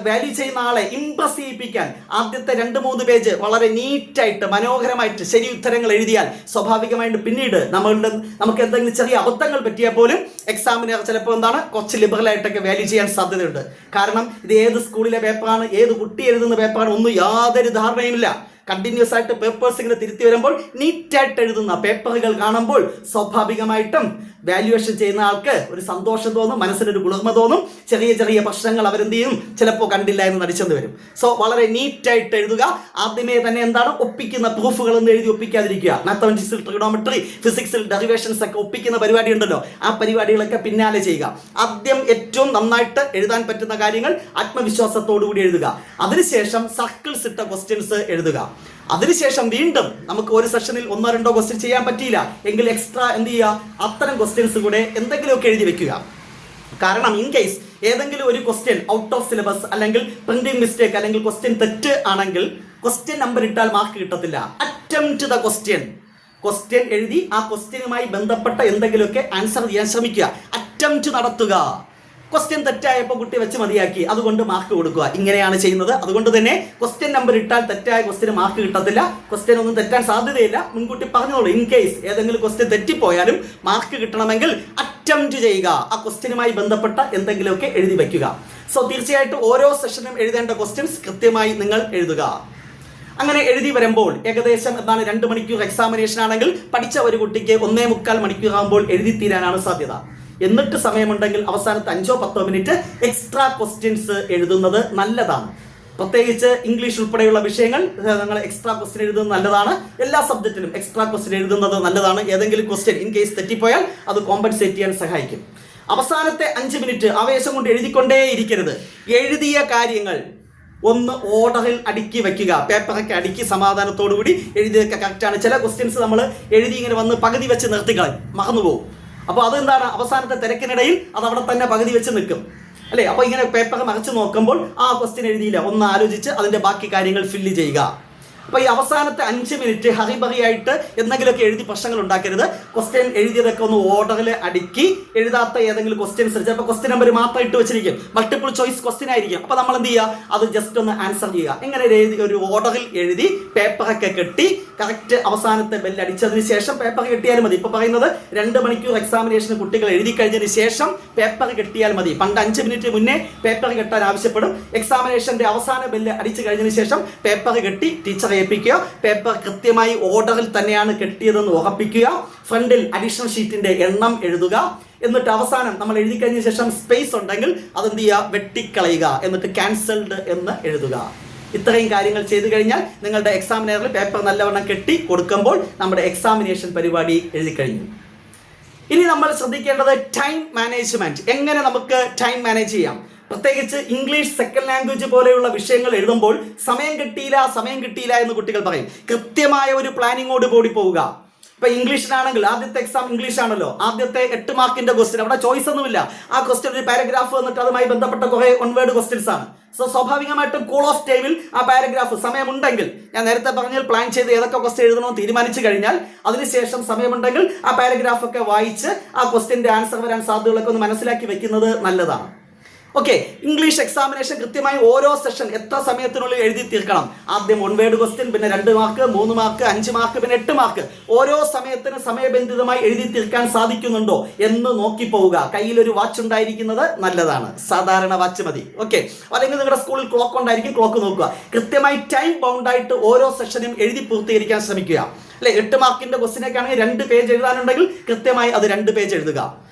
[SPEAKER 1] വാല്യൂ ചെയ്യുന്ന ആളെ ഇംപ്രസ് ചെയ്യിപ്പിക്കാൻ ആദ്യത്തെ 2-3 പേജ് വളരെ നീറ്റായിട്ട് മനോഹരമായിട്ട് ശരി ഉത്തരങ്ങൾ എഴുതിയാൽ സ്വാഭാവികമായിട്ട് പിന്നീട് നമുക്ക് എന്തെങ്കിലും ചെറിയ അബദ്ധങ്ങൾ പറ്റിയാൽ പോലും എക്സാമിനർ ചിലപ്പോൾ കുറച്ച് ലിബറൽ ആയിട്ടൊക്കെ വാല്യൂ ചെയ്യാൻ സാധ്യതയുണ്ട്. കാരണം ഇത് ഏത് സ്കൂളിലെ പേപ്പറാണ്, ഏത് കുട്ടി എഴുതുന്ന പേപ്പറാണ്, ഒന്നും യാതൊരു ധാരണയുമില്ല. കണ്ടിന്യൂസ് ആയിട്ട് പേപ്പേഴ്സ് ഇങ്ങനെ തിരുത്തി വരുമ്പോൾ നീറ്റായിട്ട് എഴുതുന്ന പേപ്പറുകൾ കാണുമ്പോൾ സ്വാഭാവികമായിട്ടും വാല്യുവേഷൻ ചെയ്യുന്ന ആൾക്ക് ഒരു സന്തോഷം തോന്നും, മനസ്സിനൊരു കുളിർമ തോന്നും. ചെറിയ ചെറിയ പ്രശ്നങ്ങൾ അവരെന്ത് ചെയ്യും, ചിലപ്പോൾ കണ്ടില്ല എന്ന് നടിച്ചെന്ന് വരും. സോ വളരെ നീറ്റായിട്ട് എഴുതുക. ആദ്യമേ തന്നെ ഒപ്പിക്കുന്ന പ്രൂഫുകൾ ഒന്നും എഴുതി ഒപ്പിക്കാതിരിക്കുക. മാത്തമാറ്റിക്സിൽ ട്രിഗണോമെട്രി, ഫിസിക്സിൽ ഡെറിവേഷൻസ് ഒക്കെ ഒപ്പിക്കുന്ന പരിപാടി ഉണ്ടല്ലോ, ആ പരിപാടികളൊക്കെ പിന്നാലെ ചെയ്യുക. ആദ്യം ഏറ്റവും നന്നായിട്ട് എഴുതാൻ പറ്റുന്ന കാര്യങ്ങൾ ആത്മവിശ്വാസത്തോടു കൂടി എഴുതുക. അതിനുശേഷം സർക്കിൾസ് ഇട്ട ക്വസ്റ്റ്യൻസ് എഴുതുക. അതിനുശേഷം വീണ്ടും നമുക്ക് ഒരു സെഷനിൽ 1-2 ക്വസ്റ്റ്യൻ ചെയ്യാൻ പറ്റിയില്ല എങ്കിൽ എക്സ്ട്രാ എന്ത് ചെയ്യുക, അത്തരം ക്വസ്റ്റ്യൻസ് കൂടെ എന്തെങ്കിലുമൊക്കെ എഴുതി വെക്കുക. കാരണം ഇൻ കേസ് ഏതെങ്കിലും ഒരു ക്വസ്റ്റ്യൻ ഔട്ട് ഓഫ് സിലബസ് അല്ലെങ്കിൽ പ്രിന്റിംഗ് മിസ്റ്റേക്ക് അല്ലെങ്കിൽ ക്വസ്റ്റ്യൻ തെറ്റ് ആണെങ്കിൽ ക്വസ്റ്റ്യൻ നമ്പർ ഇട്ടാൽ മാർക്ക് കിട്ടത്തില്ല. അറ്റംപ്റ്റ് ദ ക്വസ്റ്റ്യൻ എഴുതി ആ ക്വസ്റ്റ്യനുമായി ബന്ധപ്പെട്ട എന്തെങ്കിലുമൊക്കെ ആൻസർ ചെയ്യാൻ ശ്രമിക്കുക, അറ്റംപ്റ്റ് നടത്തുക. ക്വസ്റ്റ്യൻ തെറ്റായപ്പോൾ കുട്ടി വെച്ച് മതിയാക്കി, അതുകൊണ്ട് മാർക്ക് കൊടുക്കുക. ഇങ്ങനെയാണ് ചെയ്യുന്നത്. അതുകൊണ്ട് തന്നെ ക്വസ്റ്റ്യൻ നമ്പർ ഇട്ടാൽ തെറ്റായ ക്വസ്റ്റ്യന് മാർക്ക് കിട്ടത്തില്ല. ക്വസ്റ്റ്യൻ ഒന്നും തെറ്റാൻ സാധ്യതയില്ല, മുൻകൂട്ടി പറഞ്ഞോളൂ. ഇൻ കേസ് ഏതെങ്കിലും ക്വസ്റ്റ്യൻ തെറ്റിപ്പോയാലും മാർക്ക് കിട്ടണമെങ്കിൽ അറ്റംപ്റ്റ് ചെയ്യുക, ആ ക്വസ്റ്റ്യനുമായി ബന്ധപ്പെട്ട എന്തെങ്കിലുമൊക്കെ എഴുതി വയ്ക്കുക. സോ തീർച്ചയായിട്ടും ഓരോ സെഷനും എഴുതേണ്ട ക്വസ്റ്റ്യൻസ് കൃത്യമായി നിങ്ങൾ എഴുതുക. അങ്ങനെ എഴുതി വരുമ്പോൾ ഏകദേശം 2 മണിക്കൂർ എക്സാമിനേഷൻ ആണെങ്കിൽ പഠിച്ച ഒരു കുട്ടിക്ക് 1.25 മണിക്കൂർ ആകുമ്പോൾ എഴുതി തീരാനാണ് സാധ്യത. എന്നിട്ട് സമയമുണ്ടെങ്കിൽ അവസാനത്തെ 5-10 മിനിറ്റ് എക്സ്ട്രാ ക്വസ്റ്റ്യൻസ് എഴുതുന്നത് നല്ലതാണ്. പ്രത്യേകിച്ച് ഇംഗ്ലീഷ് ഉൾപ്പെടെയുള്ള വിഷയങ്ങൾ നിങ്ങൾ എക്സ്ട്രാ ക്വസ്റ്റ്യൻ എഴുതുന്നത് നല്ലതാണ്. എല്ലാ സബ്ജക്റ്റിലും എക്സ്ട്രാ ക്വസ്റ്റ്യൻ എഴുതുന്നത് നല്ലതാണ്. ഏതെങ്കിലും ക്വസ്റ്റ്യൻ ഇൻ കേസ് തെറ്റിപ്പോയാൽ അത് കോമ്പൻസേറ്റ് ചെയ്യാൻ സഹായിക്കും. അവസാനത്തെ 5 മിനിറ്റ് ആവേശം കൊണ്ട് എഴുതിക്കൊണ്ടേയിരിക്കരുത്. എഴുതിയ കാര്യങ്ങൾ ഒന്ന് ഓർഡറിൽ അടുക്കി വെക്കുക. പേപ്പറൊക്കെ അടുക്കി സമാധാനത്തോടു കൂടി എഴുതിയൊക്കെ കറക്റ്റാണ്. ചില ക്വസ്റ്റ്യൻസ് നമ്മൾ എഴുതി ഇങ്ങനെ വന്ന് പകുതി വെച്ച് നിർത്തിക്കളയും, മറന്നുപോകും. അപ്പോൾ അതെന്താണ്, അവസാനത്തെ തിരക്കിനിടയിൽ അത് അവിടെ തന്നെ പകുതി വെച്ച് നിൽക്കും, അല്ലേ? അപ്പോൾ ഇങ്ങനെ പേപ്പർ മറിച്ച് നോക്കുമ്പോൾ ആ ക്വസ്റ്റ്യൻ എഴുതിയില്ല, ഒന്ന് ആലോചിച്ച് അതിൻ്റെ ബാക്കി കാര്യങ്ങൾ ഫില്ല് ചെയ്യുക. അപ്പോൾ ഈ അവസാനത്തെ 5 മിനിറ്റ് ഹറിബറിയായിട്ട് എന്തെങ്കിലുമൊക്കെ എഴുതി പ്രശ്നങ്ങൾ ഉണ്ടാക്കരുത്. ക്വസ്റ്റ്യൻ എഴുതിയതൊക്കെ ഒന്ന് ഓർഡറിൽ അടുക്കി, എഴുതാത്ത ഏതെങ്കിലും ക്വസ്റ്റ്യൻസ് ചിലപ്പോൾ ക്വസ്റ്റ്യൻ നമ്പർ മാത്രം ഇട്ട് വെച്ചിരിക്കും, മൾട്ടിപ്പിൾ ചോയ്സ് ക്വസ്റ്റ്യൻ ആയിരിക്കും. അപ്പോൾ നമ്മൾ എന്ത് ചെയ്യുക, അത് ജസ്റ്റ് ഒന്ന് ആൻസർ ചെയ്യുക. ഇങ്ങനെ ഒരു ഓർഡറിൽ എഴുതി പേപ്പറൊക്കെ കെട്ടി കറക്റ്റ് അവസാനത്തെ ബെല്ലടിച്ചതിന് ശേഷം പേപ്പർ കെട്ടിയാലും മതി. ഇപ്പോൾ പറയുന്നത് 2 മണിക്കൂർ എക്സാമിനേഷന് കുട്ടികൾ എഴുതി കഴിഞ്ഞതിന് ശേഷം പേപ്പർ കെട്ടിയാൽ മതി. പണ്ട് 5 മിനിറ്റ് മുന്നേ പേപ്പർ കെട്ടാൻ ആവശ്യപ്പെടും. എക്സാമിനേഷന്റെ അവസാന ബെല്ല് അടിച്ചു കഴിഞ്ഞതിന് ശേഷം പേപ്പർ കെട്ടി ടീച്ചറെ ഏൽപ്പിക്കുക. പേപ്പർ കൃത്യമായി ഓർഡറിൽ തന്നെയാണ് കെട്ടിയതെന്ന് ഉറപ്പിക്കുക. ഫ്രണ്ടിൽ അഡീഷണൽ ഷീറ്റിന്റെ എണ്ണം എഴുതുക. എന്നിട്ട് അവസാനം നമ്മൾ എഴുതി കഴിഞ്ഞ ശേഷം സ്പേസ് ഉണ്ടെങ്കിൽ അതെന്ത് ചെയ്യുക, വെട്ടിക്കളയുക. എന്നിട്ട് ക്യാൻസൽഡ് എന്ന് എഴുതുക. ഇത്രയും കാര്യങ്ങൾ ചെയ്തു കഴിഞ്ഞാൽ നിങ്ങളുടെ എക്സാമിനറിൽ പേപ്പർ നല്ലവണ്ണം കെട്ടി കൊടുക്കുമ്പോൾ നമ്മുടെ എക്സാമിനേഷൻ പരിപാടി എഴുതി കഴിഞ്ഞു. ഇനി നമ്മൾ ശ്രദ്ധിക്കേണ്ടത് ടൈം മാനേജ്മെന്റ്. എങ്ങനെ നമുക്ക് ടൈം മാനേജ് ചെയ്യാം? പ്രത്യേകിച്ച് ഇംഗ്ലീഷ് സെക്കൻഡ് ലാംഗ്വേജ് പോലെയുള്ള വിഷയങ്ങൾ എഴുതുമ്പോൾ സമയം കിട്ടിയില്ല എന്ന് കുട്ടികൾ പറയും. കൃത്യമായ ഒരു പ്ലാനിങ്ങോട് കൂടി പോവുക. ഇപ്പൊ ഇംഗ്ലീഷിനാണെങ്കിൽ ആദ്യത്തെ എക്സാം ഇംഗ്ലീഷ് ആണല്ലോ, ആദ്യത്തെ 8 മാർക്കിന്റെ ക്വസ്റ്റ്യൻ, അവിടെ ചോയ്സ് ഒന്നുമില്ല. ആ ക്വസ്റ്റ്യൻ ഒരു പാരഗ്രാഫ് വന്നിട്ട് അതുമായി ബന്ധപ്പെട്ട കുറെ ഒൺവേർഡ് ക്വസ്റ്റ്യൻസ് ആണ്. സോ സ്വാഭാവികമായിട്ടും കൂൾ ഓഫ് ടൈമിൽ ആ പാരഗ്രാഫ് സമയമുണ്ടെങ്കിൽ, ഞാൻ നേരത്തെ പറഞ്ഞാൽ പ്ലാൻ ചെയ്ത് ഏതൊക്കെ ക്വസ്റ്റ്യൻ എഴുതണമെന്ന് തീരുമാനിച്ചു കഴിഞ്ഞാൽ അതിനുശേഷം സമയമുണ്ടെങ്കിൽ ആ പാരഗ്രാഫ് ഒക്കെ വായിച്ച് ആ ക്വസ്റ്റ്യന്റെ ആൻസർ വരാൻ സാധ്യതകളൊക്കെ ഒന്ന് മനസ്സിലാക്കി വെക്കുന്നത് നല്ലതാണ്. ഓക്കെ, ഇംഗ്ലീഷ് എക്സാമിനേഷൻ കൃത്യമായി ഓരോ സെഷൻ എത്ര സമയത്തിനുള്ളിൽ എഴുതി തീർക്കണം. ആദ്യം 1 വേർഡ് ക്വസ്റ്റ്യൻ, പിന്നെ 2 മാർക്ക്, 3 മാർക്ക്, 5 മാർക്ക്, പിന്നെ 8 മാർക്ക്. ഓരോ സമയത്തിന് സമയബന്ധിതമായി എഴുതി തീർക്കാൻ സാധിക്കുന്നുണ്ടോ എന്ന് നോക്കി പോവുക. കയ്യിലൊരു വാച്ച് ഉണ്ടായിരിക്കുന്നത് നല്ലതാണ്, സാധാരണ വാച്ച് മതി. ഓക്കെ, അല്ലെങ്കിൽ നിങ്ങളുടെ സ്കൂളിൽ ക്ലോക്ക് ഉണ്ടായിരിക്കും, ക്ലോക്ക് നോക്കുക. കൃത്യമായി ടൈം ബൗണ്ടായിട്ട് ഓരോ സെഷനും എഴുതി പൂർത്തീകരിക്കാൻ ശ്രമിക്കുക. അല്ലെ, 8 മാർക്കിന്റെ ക്വസ്റ്റ്യനൊക്കെ ആണെങ്കിൽ 2 പേജ് എഴുതാനുണ്ടെങ്കിൽ കൃത്യമായി അത് 2 പേജ് എഴുതുക.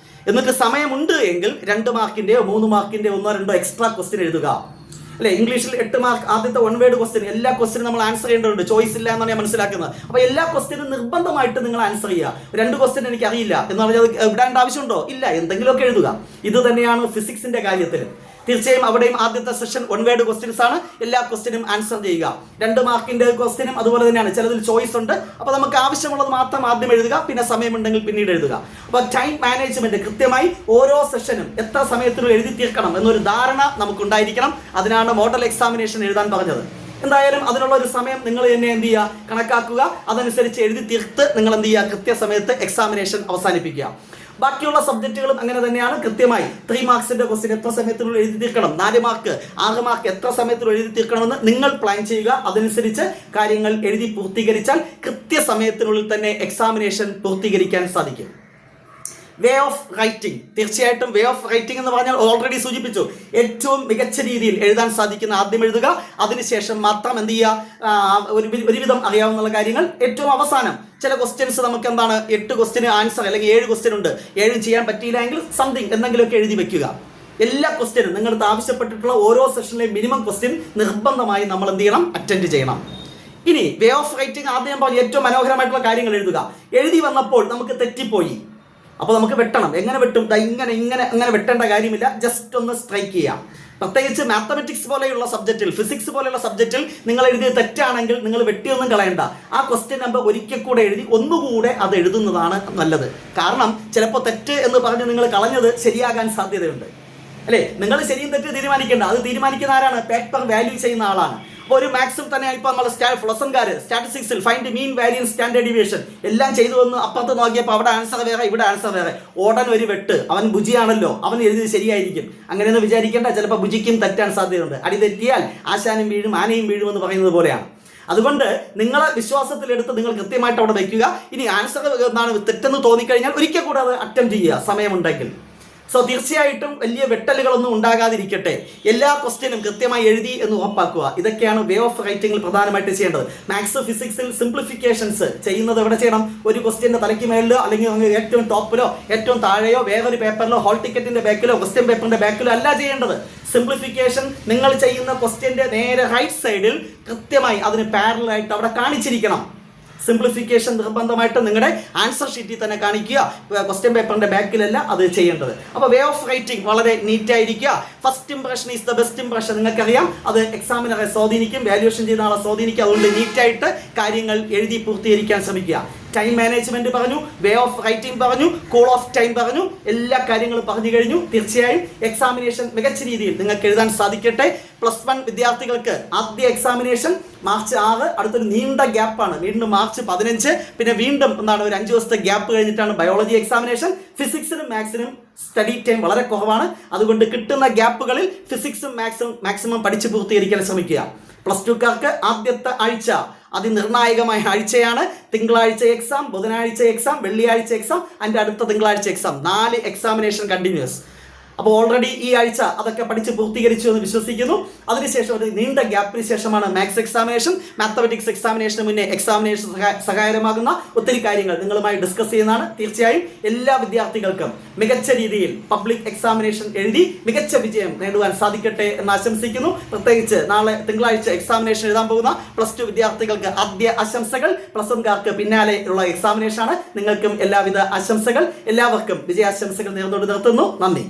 [SPEAKER 1] എന്നിട്ട് സമയമുണ്ട് എങ്കിൽ 2 മാർക്കിന്റെയോ 3 മാർക്കിന്റെയോ 1 2 എക്സ്ട്രാ ക്വസ്റ്റ്യൻ എഴുതുക. അല്ലെ, ഇംഗ്ലീഷിൽ 8 മാർക്ക് ആദ്യത്തെ 1 വേർഡ് ക്വസ്റ്റ്യൻ, എല്ലാ ക്വസ്റ്റ്യനും നമ്മൾ ആൻസർ ചെയ്യേണ്ടതുണ്ട്. ചോയ്സ് ഇല്ല എന്നാണ് ഞാൻ മനസ്സിലാക്കുന്നത്. അപ്പൊ എല്ലാ ക്വസ്റ്റ്യനും നിർബന്ധമായിട്ട് നിങ്ങൾ ആൻസർ ചെയ്യുക. 2 ക്വസ്റ്റ്യൻ എനിക്ക് അറിയില്ല എന്ന് പറഞ്ഞാൽ വിടേണ്ട ആവശ്യമുണ്ടോ? ഇല്ല, എന്തെങ്കിലുമൊക്കെ എഴുതുക. ഇത് തന്നെയാണ് ഫിസിക്സിന്റെ കാര്യത്തിൽ. തീർച്ചയായും അവിടെയും ആദ്യത്തെ സെഷൻ 1 വേർഡ് ക്വസ്റ്റ്യൻസ് ആണ്. എല്ലാ ക്വസ്റ്റ്യനും ആൻസർ ചെയ്യുക. 2 മാർക്കിന്റെ ക്വസ്റ്റ്യനും അതുപോലെ തന്നെയാണ്. ചിലതിൽ ചോയ്സ് ഉണ്ട്. അപ്പോൾ നമുക്ക് ആവശ്യമുള്ളത് മാത്രം ആദ്യം എഴുതുക, പിന്നെ സമയമുണ്ടെങ്കിൽ പിന്നീട് എഴുതുക. അപ്പോൾ ടൈം മാനേജ്മെന്റ്, കൃത്യമായി ഓരോ സെഷനും എത്ര സമയത്തിനുള്ളിൽ എഴുതി തീർക്കണം എന്നൊരു ധാരണ നമുക്കുണ്ടായിരിക്കണം. അതിനാണ് മോഡൽ എക്സാമിനേഷൻ എഴുതാൻ പറഞ്ഞത്. എന്തായാലും അതിനുള്ള ഒരു സമയം നിങ്ങൾ തന്നെ എന്ത് ചെയ്യുക, കണക്കാക്കുക. അതനുസരിച്ച് എഴുതി തീർത്ത് നിങ്ങൾ എന്ത് ചെയ്യുക, കൃത്യസമയത്ത് എക്സാമിനേഷൻ അവസാനിപ്പിക്കുക. ബാക്കിയുള്ള സബ്ജക്റ്റുകളും അങ്ങനെ തന്നെയാണ്. കൃത്യമായി 3 മാർക്സിന്റെ ക്വസ്റ്റ്യൻ എത്ര സമയത്തിനുള്ളിൽ എഴുതി തീർക്കണം, 4 മാർക്ക് 6 മാർക്ക് എത്ര സമയത്തിനുള്ളിൽ എഴുതി തീർക്കണമെന്ന് നിങ്ങൾ പ്ലാൻ ചെയ്യുക. അതനുസരിച്ച് കാര്യങ്ങൾ എഴുതി പൂർത്തീകരിച്ചാൽ കൃത്യസമയത്തിനുള്ളിൽ തന്നെ എക്സാമിനേഷൻ പൂർത്തീകരിക്കാൻ സാധിക്കും. വേ ഓഫ് റൈറ്റിംഗ്, തീർച്ചയായിട്ടും വേ ഓഫ് റൈറ്റിംഗ് എന്ന് പറഞ്ഞാൽ ഓൾറെഡി സൂചിപ്പിച്ചു, ഏറ്റവും മികച്ച രീതിയിൽ എഴുതാൻ സാധിക്കുന്ന ആദ്യം എഴുതുക. അതിനുശേഷം മാത്രം എന്ത് ചെയ്യുക, ഒരുവിധം അറിയാവുന്ന കാര്യങ്ങൾ ഏറ്റവും അവസാനം. ചില ക്വസ്റ്റ്യൻസ് നമുക്ക് എന്താണ് 8 ക്വസ്റ്റ്യന് ആൻസർ അല്ലെങ്കിൽ 7 ക്വസ്റ്റ്യൻ ഉണ്ട്, 7 ചെയ്യാൻ പറ്റിയില്ലെങ്കിൽ സംതിങ് എന്തെങ്കിലുമൊക്കെ എഴുതി വെക്കുക. എല്ലാ ക്വസ്റ്റ്യനും നിങ്ങൾക്ക് ആവശ്യപ്പെട്ടിട്ടുള്ള ഓരോ സെഷനിലെയും മിനിമം ക്വസ്റ്റ്യൻ നിർബന്ധമായി നമ്മൾ എന്ത് ചെയ്യണം, അറ്റൻഡ് ചെയ്യണം. ഇനി വേ ഓഫ് റൈറ്റിംഗ് ആദ്യം പറഞ്ഞ ഏറ്റവും മനോഹരമായിട്ടുള്ള കാര്യങ്ങൾ എഴുതുക. എഴുതി വന്നപ്പോൾ നമുക്ക് തെറ്റിപ്പോയി, അപ്പോൾ നമുക്ക് വെട്ടണം. എങ്ങനെ വെട്ടും? അങ്ങനെ വെട്ടേണ്ട കാര്യമില്ല, ജസ്റ്റ് ഒന്ന് സ്ട്രൈക്ക് ചെയ്യാം. പ്രത്യേകിച്ച് മാത്തമെറ്റിക്സ് പോലെയുള്ള സബ്ജക്റ്റിൽ, ഫിസിക്സ് പോലെയുള്ള സബ്ജക്റ്റിൽ നിങ്ങൾ എഴുതിയത് തെറ്റാണെങ്കിൽ നിങ്ങൾ വെട്ടിയൊന്നും കളയണ്ട. ആ ക്വസ്റ്റ്യൻ നമ്പർ ഒരിക്കൽ കൂടെ എഴുതി ഒന്നുകൂടെ അത് എഴുതുന്നതാണ് നല്ലത്. കാരണം ചിലപ്പോൾ തെറ്റ് എന്ന് പറഞ്ഞ് നിങ്ങൾ കളഞ്ഞത് ശരിയാകാൻ സാധ്യതയുണ്ട്. അല്ലേ, നിങ്ങൾ ശരിയും തെറ്റ് തീരുമാനിക്കേണ്ട, അത് തീരുമാനിക്കുന്ന ആരാണ്? പേപ്പർ വാല്യൂ ചെയ്യുന്ന ആളാണ്. അപ്പോൾ ഒരു മാക്സിം തന്നെ ഇപ്പോൾ നമ്മൾ പ്ലസൻകാർ സ്റ്റാറ്റിസ്റ്റിക്സിൽ find mean variance standard deviation എല്ലാം ചെയ്തു വന്ന് അപ്പുറത്ത് നോക്കിയപ്പോൾ അവിടെ ആൻസർ വേറെ, ഇവിടെ ആൻസർ വേറെ. ഉടൻ ഒരു വെട്ട്, അവൻ ബുജിയാണല്ലോ, അവൻ എഴുതിയത് ശരിയായിരിക്കും. അങ്ങനെയൊന്നും വിചാരിക്കേണ്ട, ചിലപ്പോൾ ബുജിക്കും തെറ്റാൻ സാധ്യതയുണ്ട്. അടി തെറ്റിയാൽ ആശാനും വീഴും ആനയും വീഴും എന്ന് പറയുന്നത് പോലെയാണ്. അതുകൊണ്ട് നിങ്ങളെ വിശ്വാസത്തിലെടുത്ത് നിങ്ങൾ കൃത്യമായിട്ട് അവിടെ വയ്ക്കുക. ഇനി ആൻസർ എന്താണ് തെറ്റെന്ന് തോന്നിക്കഴിഞ്ഞാൽ ഒരിക്കൽ കൂടെ അത് അറ്റംപ്റ്റ് ചെയ്യുക സമയമുണ്ടെങ്കിൽ. സോ തീർച്ചയായിട്ടും വലിയ വെട്ടലുകളൊന്നും ഉണ്ടാകാതിരിക്കട്ടെ. എല്ലാ ക്വസ്റ്റ്യനും കൃത്യമായി എഴുതി എന്ന് ഉറപ്പാക്കുക. ഇതൊക്കെയാണ് വേ ഓഫ് റൈറ്റിംഗിൽ പ്രധാനമായിട്ട് ചെയ്യേണ്ടത്. മാത്സ് ഫിസിക്സിൽ സിംപ്ലിഫിക്കേഷൻസ് ചെയ്യുന്നത് എവിടെ ചെയ്യണം? ഒരു ക്വസ്റ്റ്യന്റെ തലയ്ക്ക് മേളിലോ അല്ലെങ്കിൽ ഏറ്റവും ടോപ്പിലോ ഏറ്റവും താഴെയോ വേറൊരു പേപ്പറിലോ ഹോൾ ടിക്കറ്റിന്റെ ബാക്കിലോ ക്വസ്റ്റ്യൻ പേപ്പറിന്റെ ബാക്കിലോ അല്ല ചെയ്യേണ്ടത്. സിംപ്ലിഫിക്കേഷൻ നിങ്ങൾ ചെയ്യുന്ന ക്വസ്റ്റ്യന്റെ നേരെ റൈറ്റ് സൈഡിൽ കൃത്യമായി അതിന് പാരലലായിട്ട് അവിടെ കാണിച്ചിരിക്കണം. സിംപ്ലിഫിക്കേഷൻ നിർബന്ധമായിട്ട് നിങ്ങളുടെ ആൻസർ ഷീറ്റിൽ തന്നെ കാണിക്കുക, ക്വസ്റ്റ്യൻ പേപ്പറിന്റെ ബാക്കിലല്ല അത് ചെയ്യേണ്ടത്. അപ്പോൾ വേ ഓഫ് റൈറ്റിംഗ് വളരെ നീറ്റ് ആയിരിക്കുക. First impression is the best impression. നിങ്ങൾക്കറിയാം, അത് എക്സാമിനറെ സ്വാധീനിക്കും, വാല്യുവേഷൻ ചെയ്യുന്ന ആളെ സ്വാധീനിക്കും. അതുകൊണ്ട് നീറ്റായിട്ട് കാര്യങ്ങൾ എഴുതി പൂർത്തീകരിക്കാൻ ശ്രമിക്കുക. ടൈം മാനേജ്മെന്റ് പറഞ്ഞു, വേ ഓഫ് റൈറ്റിംഗ് പറഞ്ഞു, കോൾ ഓഫ് ടൈം പറഞ്ഞു, എല്ലാ കാര്യങ്ങളും പറഞ്ഞു കഴിഞ്ഞു. തീർച്ചയായും എക്സാമിനേഷൻ മികച്ച രീതിയിൽ നിങ്ങൾക്ക് എഴുതാൻ സാധിക്കട്ടെ. +1 വിദ്യാർത്ഥികൾക്ക് ആദ്യ എക്സാമിനേഷൻ മാർച്ച് 6, അടുത്തൊരു നീണ്ട ഗ്യാപ്പാണ്, വീണ്ടും മാർച്ച് 15, പിന്നെ വീണ്ടും എന്താണ് ഒരു 5 ദിവസത്തെ ഗ്യാപ്പ് കഴിഞ്ഞിട്ടാണ് ബയോളജി എക്സാമിനേഷൻ. ഫിസിക്സിനും മാത്സിനും സ്റ്റഡി ടൈം വളരെ കുറവാണ്. അതുകൊണ്ട് കിട്ടുന്ന ഗ്യാപ്പുകളിൽ ഫിസിക്സും മാക്സിമം പഠിച്ച് പൂർത്തീകരിക്കാൻ ശ്രമിക്കുക. +2കാർക്ക് ആദ്യത്തെ ആഴ്ച അതിനിർണായകമായ ആഴ്ചയാണ്. തിങ്കളാഴ്ച എക്സാം, ബുധനാഴ്ച എക്സാം, വെള്ളിയാഴ്ച എക്സാം, അതിൻ്റെ അടുത്ത തിങ്കളാഴ്ച എക്സാം, 4 എക്സാമിനേഷൻ കണ്ടിന്യൂസ്. അപ്പോൾ ഓൾറെഡി ഈ ആഴ്ച അതൊക്കെ പഠിച്ച് പൂർത്തീകരിച്ചു എന്ന് വിശ്വസിക്കുന്നു. അതിനുശേഷം ഒരു നീണ്ട ഗ്യാപ്പിന് ശേഷമാണ് മാത്സ് എക്സാമിനേഷൻ. മാത്തമാറ്റിക്സ് എക്സാമിനേഷന് മുന്നേ എക്സാമിനേഷൻ സഹായകരമാകുന്ന ഒത്തിരി കാര്യങ്ങൾ നിങ്ങളുമായി ഡിസ്കസ് ചെയ്യുന്നതാണ്. തീർച്ചയായും എല്ലാ വിദ്യാർത്ഥികൾക്കും മികച്ച രീതിയിൽ പബ്ലിക് എക്സാമിനേഷൻ എഴുതി മികച്ച വിജയം നേടുവാൻ സാധിക്കട്ടെ എന്ന് ആശംസിക്കുന്നു. പ്രത്യേകിച്ച് നാളെ തിങ്കളാഴ്ച എക്സാമിനേഷൻ എഴുതാൻ പോകുന്ന +2 വിദ്യാർത്ഥികൾക്ക് ആദ്യ ആശംസകൾ. +1കാർക്ക് പിന്നാലെ ഉള്ള എക്സാമിനേഷൻ ആണ്. നിങ്ങൾക്കും എല്ലാവിധ ആശംസകൾ. എല്ലാവർക്കും വിജയാശംസകൾ നേർന്നുകൊണ്ട് നിർത്തുന്നു. നന്ദി.